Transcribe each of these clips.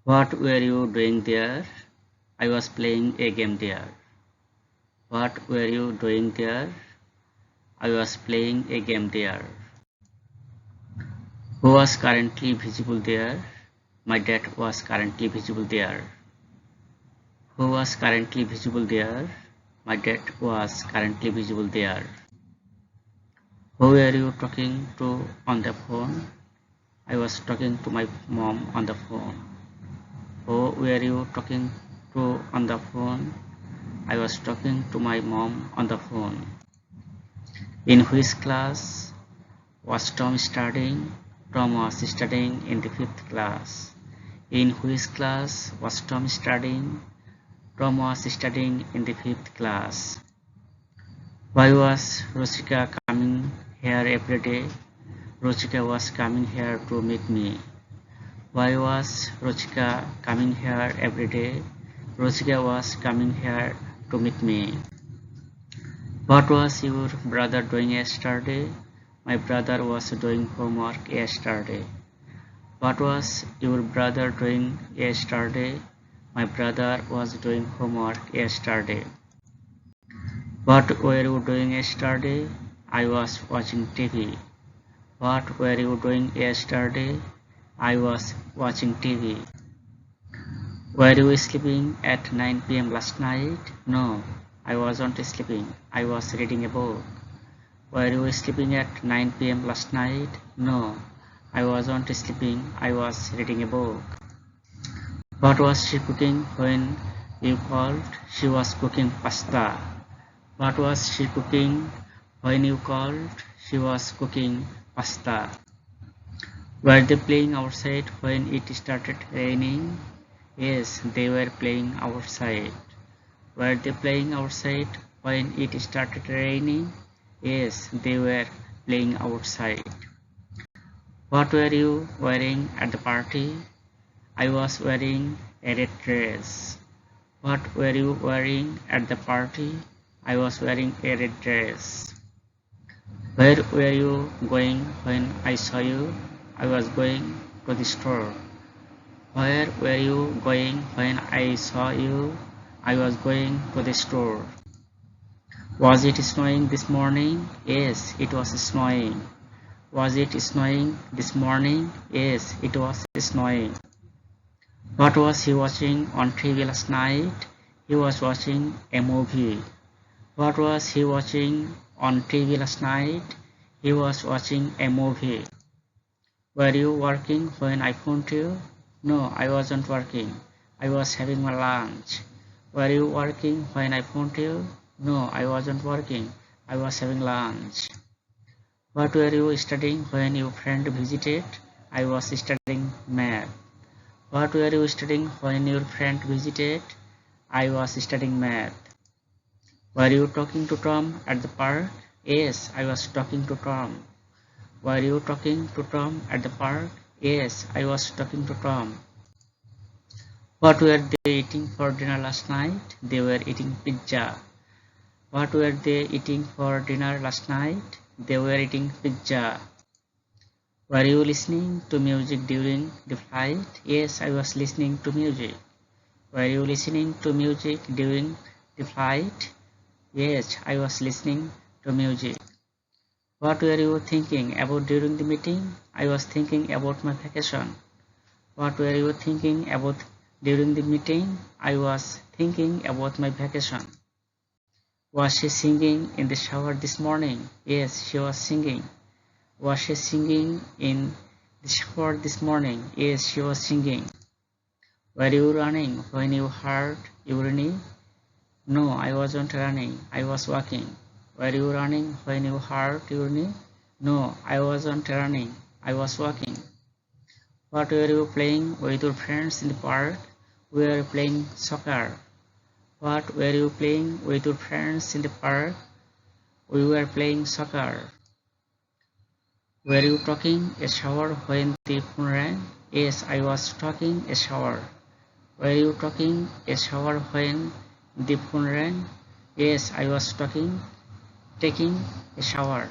What were you doing there? I was playing a game there. What were you doing there? I was playing a game there. Who was currently visible there? My dad was currently visible there. Who was currently visible there? My dad was currently visible there. Who were you talking to on the phone? I was talking to my mom on the phone. Who were you talking to on the phone? I was talking to my mom on the phone. In which class was Tom studying? Tom was studying in the 5th class. In which class was Tom studying? Tom was studying in the 5th class. Why was Ruchika coming here every day? Ruchika was coming here to meet me. Why was Ruchika coming here every day? Ruchika was coming here to meet me. What was your brother doing yesterday? My brother was doing homework yesterday. What was your brother doing yesterday? My brother was doing homework yesterday. What were you doing yesterday? I was watching TV. What were you doing yesterday? I was watching TV. Were you sleeping at 9 p.m. last night? No, I wasn't sleeping. I was reading a book. Were you sleeping at 9 p.m. last night? No, I wasn't sleeping. I was reading a book. What was she cooking when you called? She was cooking pasta. What was she cooking when you called? She was cooking pasta. Were they playing outside when it started raining? Yes, they were playing outside. Were they playing outside when it started raining? Yes, they were playing outside. What were you wearing at the party? I was wearing a red dress. What were you wearing at the party? I was wearing a red dress. Where were you going when I saw you? I was going to the store. Where were you going when I saw you? I was going to the store. Was it snowing this morning? Yes, it was snowing. Was it snowing this morning? Yes, it was snowing. What was he watching on TV last night? He was watching a movie. What was he watching on TV last night? He was watching a movie. Were you working when I phoned you? No, I wasn't working. I was having my lunch. Were you working when I phoned you? No, I wasn't working. I was having lunch. What were you studying when your friend visited? I was studying math. What were you studying when your friend visited? I was studying math. Were you talking to Tom at the park? Yes, I was talking to Tom. Were you talking to Tom at the park? Yes, I was talking to Tom. What were they eating for dinner last night? They were eating pizza. What were they eating for dinner last night? They were eating pizza. Were you listening to music during the flight? Yes, I was listening to music. Were you listening to music during the flight? Yes, I was listening to music. What were you thinking about during the meeting? I was thinking about my vacation. What were you thinking about during the meeting? I was thinking about my vacation. Was she singing in the shower this morning? Yes, she was singing. Was she singing in the shower this morning? Yes, she was singing. Were you running when you heard urine? No, I wasn't running. I was walking. Were you running when you heard urine? No, I wasn't running. I was walking. What were you playing with your friends in the park? We were playing soccer. What were you playing with your friends in the park? We were playing soccer. Were you taking a shower when the phone rang? Yes, I was taking a shower. Were you taking a shower when the phone rang? Yes, I was taking a shower.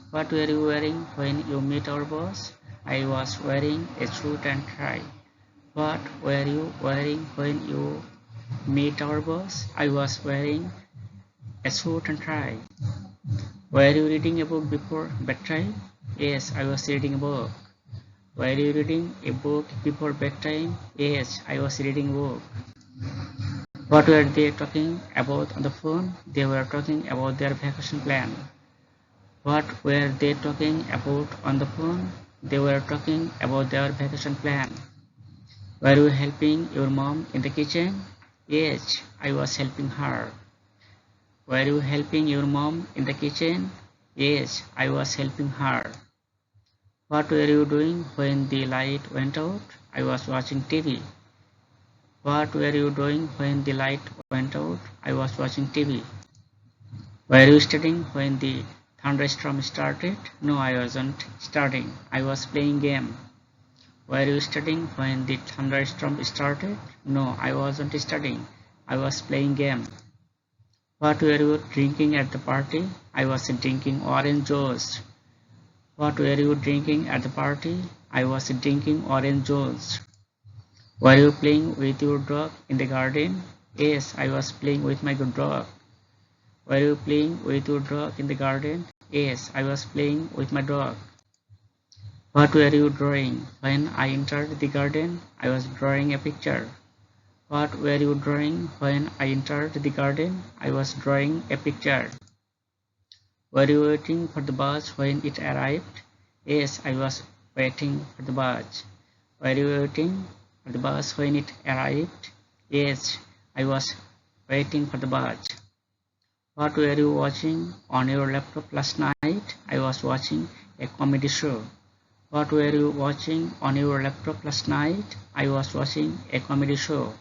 What were you wearing when you met our boss? I was wearing a suit and tie. What were you wearing when you met our boss? I was wearing a suit and tie. Were you reading a book before bedtime? Yes, I was reading a book. Were you reading a book before bedtime? Yes, I was reading a book. What were they talking about on the phone? They were talking about their vacation plan. What were they talking about on the phone? They were talking about their vacation plan. Were you helping your mom in the kitchen? Yes, I was helping her. Were you helping your mom in the kitchen? Yes, I was helping her. What were you doing when the light went out? I was watching TV. What were you doing when the light went out? I was watching TV. Were you studying when the thunderstorm started? No, I wasn't studying. I was playing game. Were you studying when the thunderstorm started? No, I wasn't studying. I was playing game. What were you drinking at the party? I was drinking orange juice. What were you drinking at the party? I was drinking orange juice. Were you playing with your dog in the garden? Yes, I was playing with my dog. Were you playing with your dog in the garden? Yes, I was playing with my dog. What were you drawing? When I entered the garden, I was drawing a picture. What were you drawing? When I entered the garden, I was drawing a picture. Were you waiting for the bus when it arrived? Yes, I was waiting for the bus. Were you waiting for the bus when it arrived? Yes, I was waiting for the bus. What were you watching on your laptop last night? I was watching a comedy show. What were you watching on your laptop last night? I was watching a comedy show.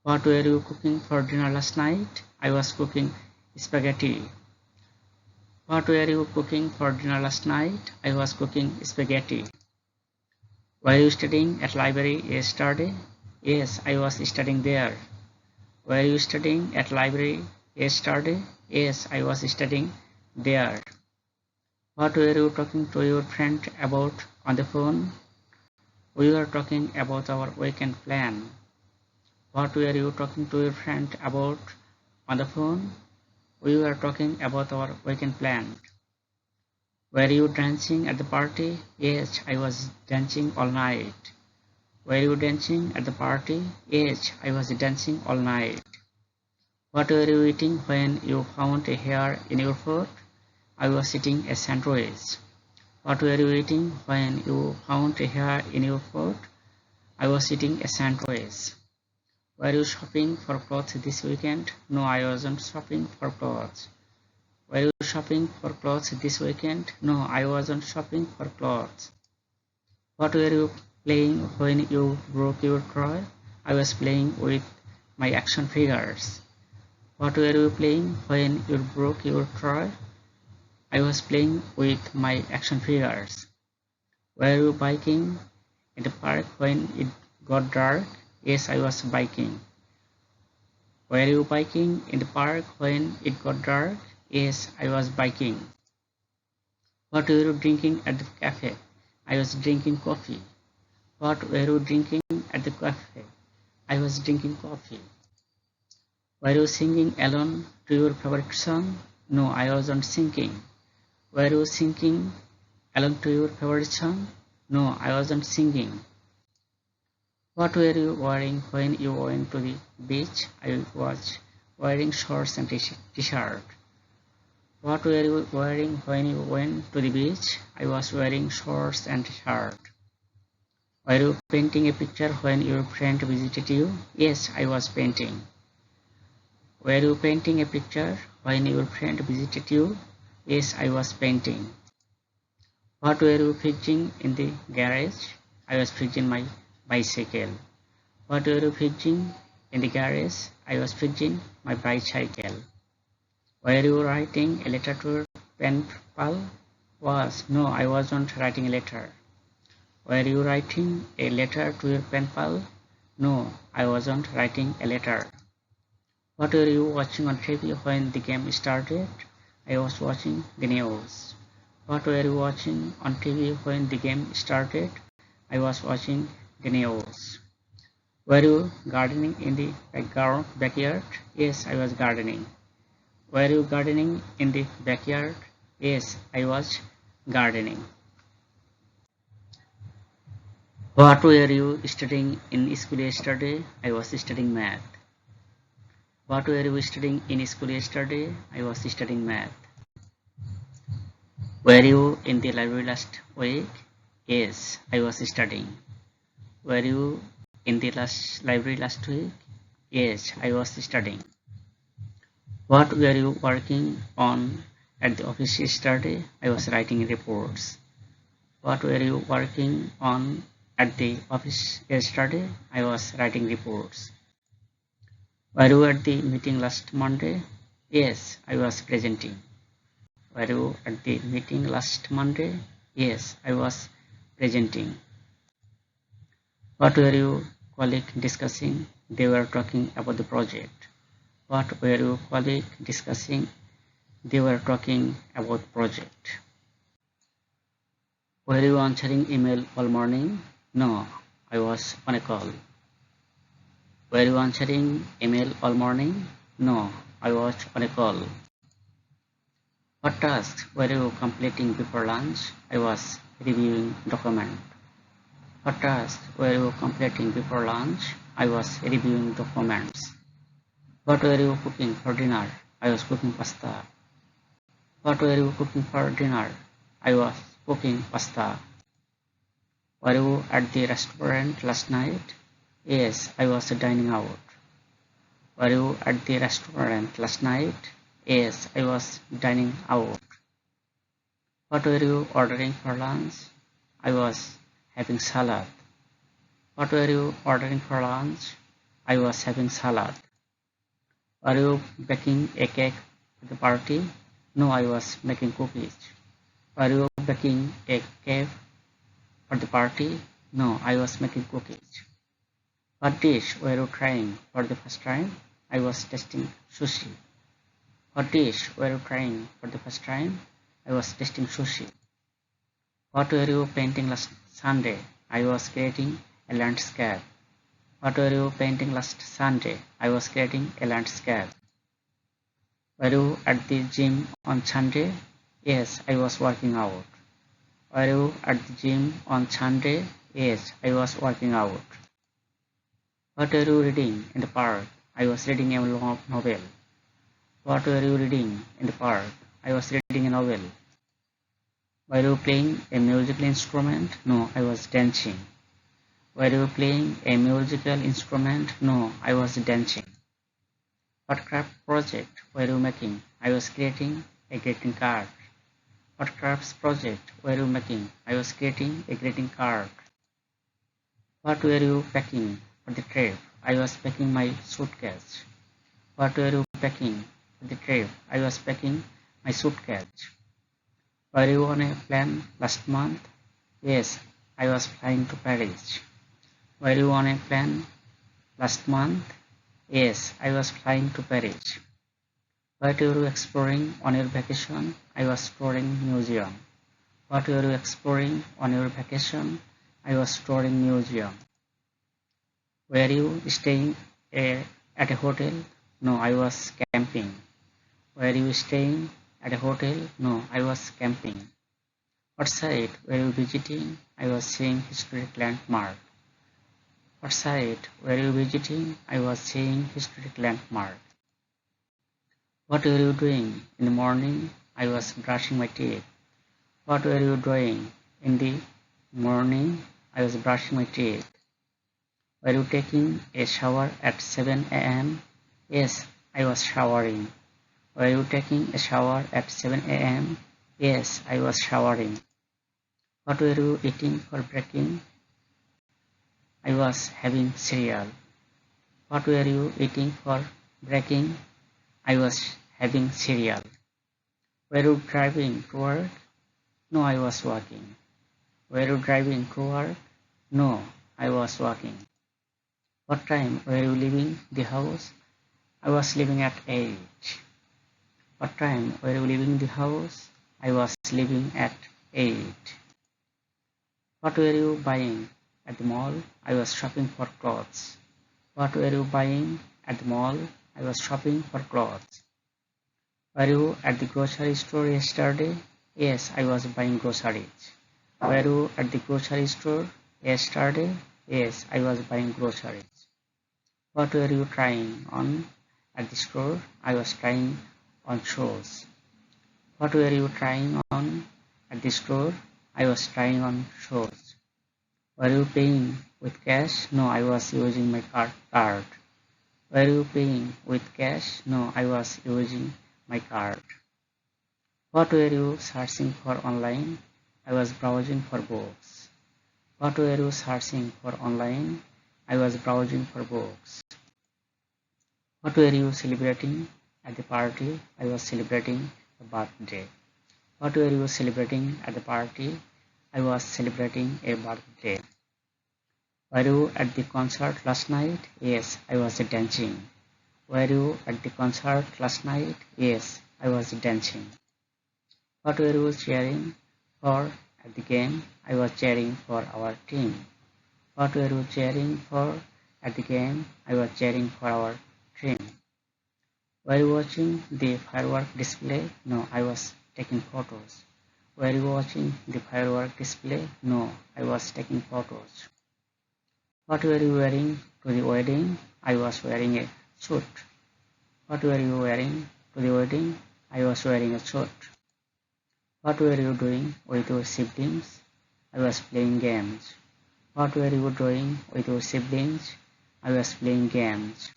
What were you cooking for dinner last night? I was cooking spaghetti. What were you cooking for dinner last night? I was cooking spaghetti. Were you studying at library yesterday? Yes, I was studying there. Were you studying at library yesterday? Yes, I was studying there. What were you talking to your friend about on the phone? We were talking about our weekend plan. What were you talking to your friend about on the phone? We were talking about our weekend plan. Were you dancing at the party? Yes, I was dancing all night. Were you dancing at the party? Yes, I was dancing all night. What were you eating when you found a hair in your foot? I was eating a sandwich. What were you eating when you found a hair in your foot? I was eating a sandwich. Were you shopping for clothes this weekend? No, I wasn't shopping for clothes. Were you shopping for clothes this weekend? No, I wasn't shopping for clothes. What were you playing when you broke your toy? I was playing with my action figures. What were you playing when you broke your toy? I was playing with my action figures. Were you biking in the park when it got dark? Yes, I was biking. Were you biking in the park when it got dark? Yes, I was biking. What were you drinking at the cafe? I was drinking coffee. What were you drinking at the cafe? I was drinking coffee. Were you singing alone to your favorite song? No, I wasn't singing. Were you singing along to your favorite song? No, I wasn't singing. What were you wearing when you went to the beach? I was wearing shorts and t-shirt. What were you wearing when you went to the beach? I was wearing shorts and t-shirt. Were you painting a picture when your friend visited you? Yes, I was painting. Were you painting a picture when your friend visited you? Yes, I was painting. What were you fixing in the garage? I was fixing my bicycle. What were you fixing in the garage? I was fixing my bicycle. Were you writing a letter to your pen pal? No, I wasn't writing a letter. Were you writing a letter to your pen pal? No, I wasn't writing a letter. What were you watching on TV when the game started? I was watching the news. What were you watching on TV when the game started? I was watching the news. Were you gardening in the backyard? Yes, I was gardening. Were you gardening in the backyard? Yes, I was gardening. What were you studying in school yesterday? I was studying math. What were you studying in school yesterday? I was studying math. Were you in the library last week? Yes, I was studying. Were you in the library last week? Yes, I was studying. What were you working on at the office yesterday? I was writing reports. What were you working on at the office yesterday? I was writing reports. Were you at the meeting last Monday? Yes, I was presenting. Were you at the meeting last Monday? Yes, I was presenting. What were you colleagues discussing? They were talking about the project. What were you colleagues discussing? They were talking about project. Were you answering email all morning? No, I was on a call. Were you answering email all morning? No, I was on a call. What tasks were you completing before lunch? I was reviewing document. What tasks were you completing before lunch? I was reviewing documents. What were you cooking for dinner? I was cooking pasta. What were you cooking for dinner? I was cooking pasta. Were you at the restaurant last night? Yes, I was dining out. Were you at the restaurant last night? Yes, I was dining out. What were you ordering for lunch? I was having salad. What were you ordering for lunch? I was having salad. Are you baking a cake for the party? No, I was making cookies. Are you baking a cake for the party? No, I was making cookies. What dish were you trying for the first time? I was testing sushi. What dish were you trying for the first time? I was testing sushi. What were you painting last Sunday? I was creating a landscape. What were you painting last Sunday? I was creating a landscape. Were you at the gym on Sunday? Yes, I was working out. Were you at the gym on Sunday? Yes, I was working out. What were you reading in the park? I was reading a novel. What were you reading in the park? I was reading a novel. Were you playing a musical instrument? No, I was dancing. Were you playing a musical instrument? No, I was dancing. What craft project were you making? I was creating a greeting card. What crafts project were you making? I was creating a greeting card. What were you packing for the trip? I was packing my suitcase. What were you packing for the trip? I was packing my suitcase. Were you on a plane last month? Yes, I was flying to Paris. Were you on a plane last month? Yes, I was flying to Paris. What were you exploring on your vacation? I was exploring museum. What were you exploring on your vacation? I was exploring museum. Were you staying at a hotel? No, I was camping. Were you staying at a hotel? No, I was camping. What site were you visiting? I was seeing historic landmark. What site were you visiting? I was seeing historic landmark. What were you doing in the morning? I was brushing my teeth. What were you doing in the morning? I was brushing my teeth. Were you taking a shower at 7 a.m.? Yes, I was showering. Were you taking a shower at 7 a.m.? Yes, I was showering. What were you eating for breakfast? I was having cereal. What were you eating for breakfast? I was having cereal. Were you driving to work? No, I was walking. Were you driving to work? No, I was walking. What time were you leaving the house? I was leaving at 8. What time were you leaving the house? I was leaving at 8. What were you buying At the mall, I was shopping for clothes. What were you buying? At the mall, I was shopping for clothes. Were you at the grocery store yesterday? Yes, I was buying groceries. Were you at the grocery store yesterday? Yes, I was buying groceries. What were you trying on? At the store, I was trying on shoes. What were you trying on? At the store, I was trying on shoes. Were you paying with cash? No, I was using my card. Were you paying with cash? No, I was using my card. What were you searching for online? I was browsing for books. What were you searching for online? I was browsing for books. What were you celebrating at the party? I was celebrating a birthday. What were you celebrating at the party? I was celebrating a birthday. Were you at the concert last night? Yes, I was dancing. Were you at the concert last night? Yes, I was dancing. What were you cheering for at the game? I was cheering for our team. What were you cheering for at the game? I was cheering for our team. Were you watching the firework display? No, I was taking photos. Were you watching the firework display? No, I was taking photos. What were you wearing to the wedding? I was wearing a suit. What were you wearing to the wedding? I was wearing a suit. What were you doing with your siblings? I was playing games. What were you doing with your siblings? I was playing games.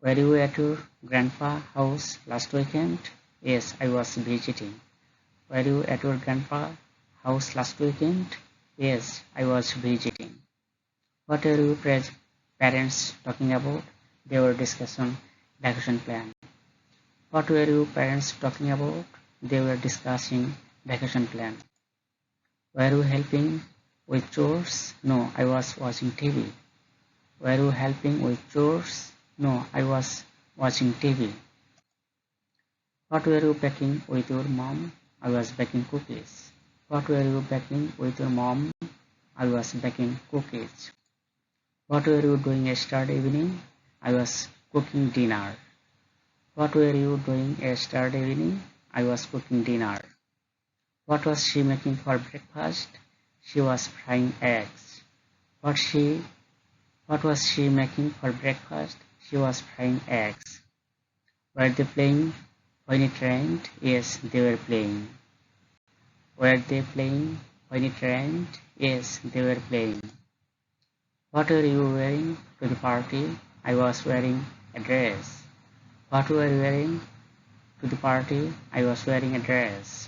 Were you at your grandpa's house last weekend? Yes, I was visiting. Were you at your grandpa's house last weekend? Yes, I was visiting. What were your parents talking about? They were discussing vacation plan. What were your parents talking about? They were discussing vacation plan. Were you helping with chores? No, I was watching TV. Were you helping with chores? No, I was watching TV. What were you baking with your mom? I was baking cookies. What were you baking with your mom? I was baking cookies. What were you doing yesterday evening? I was cooking dinner. What were you doing yesterday evening? I was cooking dinner. What was she making for breakfast? She was frying eggs. What was she making for breakfast? She was frying eggs. Were they playing when it rained? Yes, they were playing. Were they playing when it rained? Yes, they were playing. What were you wearing to the party? I was wearing a dress. What were you wearing to the party? I was wearing a dress.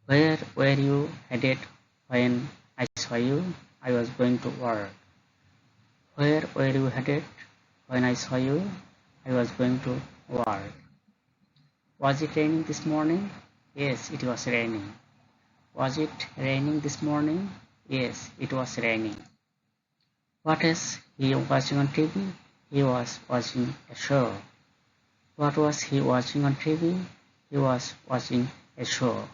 Where were you headed when I saw you? I was going to work. Where were you headed when I saw you? I was going to work. Was it raining this morning? Yes, it was raining. Was it raining this morning? Yes, it was raining. What is he watching on TV? He was watching a show. What was he watching on TV? He was watching a show.